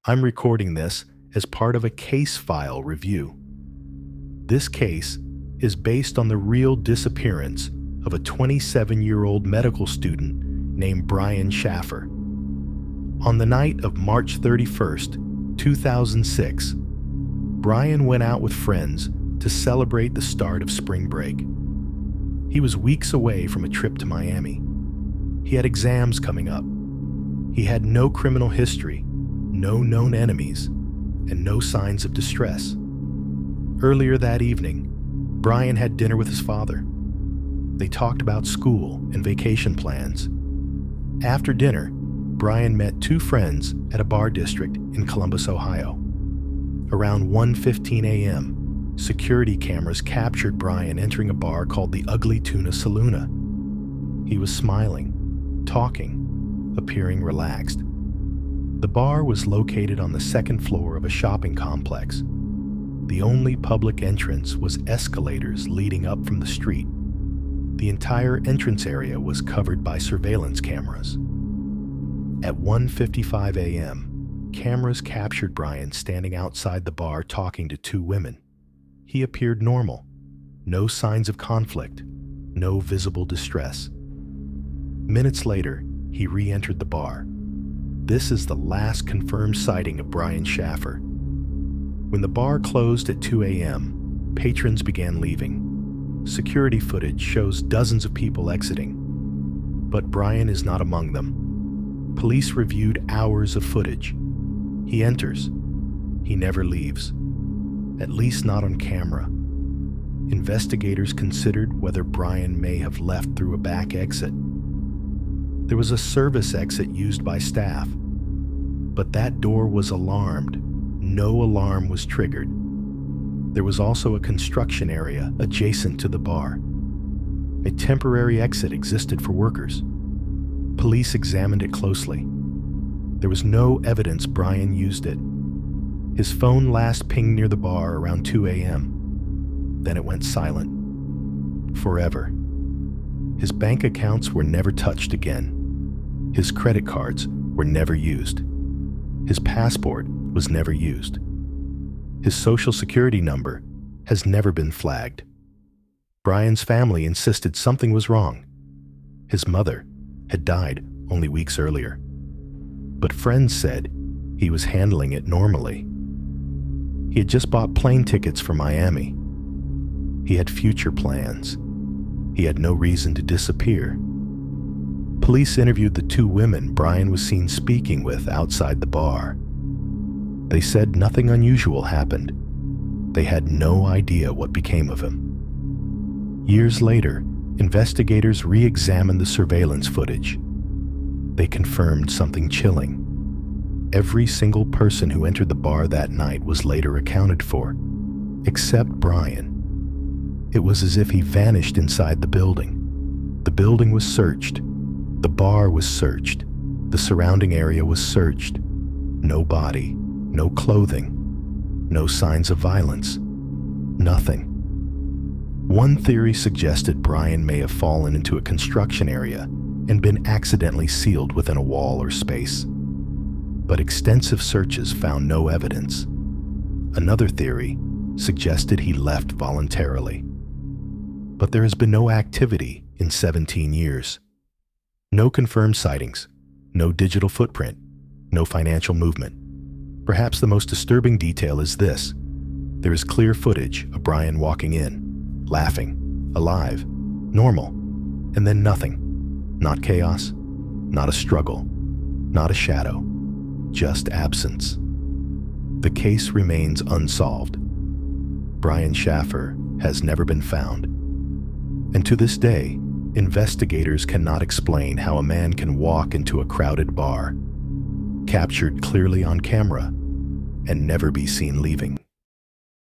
I'm recording this as part of a case file review. This case is based on the real disappearance of a 27-year-old medical student named Brian Shaffer. On the night of March 31st, 2006, Brian went out with friends to celebrate the start of spring break. He was weeks away from a trip to Miami. He had exams coming up. He had no criminal history, no known enemies, and no signs of distress. Earlier that evening, Brian had dinner with his father. They talked about school and vacation plans. After dinner, Brian met two friends at a bar district in Columbus, Ohio. Around 1:15 a.m., security cameras captured Brian entering a bar called the Ugly Tuna Saloona. He was smiling, talking, appearing relaxed. The bar was located on the second floor of a shopping complex. The only public entrance was escalators leading up from the street. The entire entrance area was covered by surveillance cameras. At 1:55 a.m., cameras captured Brian standing outside the bar talking to two women. He appeared normal, no signs of conflict, no visible distress. Minutes later, he re-entered the bar. This is the last confirmed sighting of Brian Shaffer. When the bar closed at 2 a.m., patrons began leaving. Security footage shows dozens of people exiting, but Brian is not among them. Police reviewed hours of footage. He enters. He never leaves, at least not on camera. Investigators considered whether Brian may have left through a back exit. There was a service exit used by staff, but that door was alarmed. No alarm was triggered. There was also a construction area adjacent to the bar. A temporary exit existed for workers. Police examined it closely. There was no evidence Brian used it. His phone last pinged near the bar around 2 a.m. Then it went silent. Forever. His bank accounts were never touched again. His credit cards were never used. His passport was never used. His social security number has never been flagged. Brian's family insisted something was wrong. His mother had died only weeks earlier, but friends said he was handling it normally. He had just bought plane tickets for Miami. He had future plans. He had no reason to disappear. Police interviewed the two women Brian was seen speaking with outside the bar. They said nothing unusual happened. They had no idea what became of him. Years later, investigators re-examined the surveillance footage. They confirmed something chilling. Every single person who entered the bar that night was later accounted for, except Brian. It was as if he vanished inside the building. The building was searched. The bar was searched. The surrounding area was searched. No body, no clothing, no signs of violence, nothing. One theory suggested Brian may have fallen into a construction area and been accidentally sealed within a wall or space. But extensive searches found no evidence. Another theory suggested he left voluntarily. But there has been no activity in 17 years. No confirmed sightings, no digital footprint, no financial movement. Perhaps the most disturbing detail is this. There is clear footage of Brian walking in, laughing, alive, normal, and then nothing. Not chaos, not a struggle, not a shadow, just absence. The case remains unsolved. Brian Shaffer has never been found. And to this day, investigators cannot explain how a man can walk into a crowded bar, captured clearly on camera, and never be seen leaving.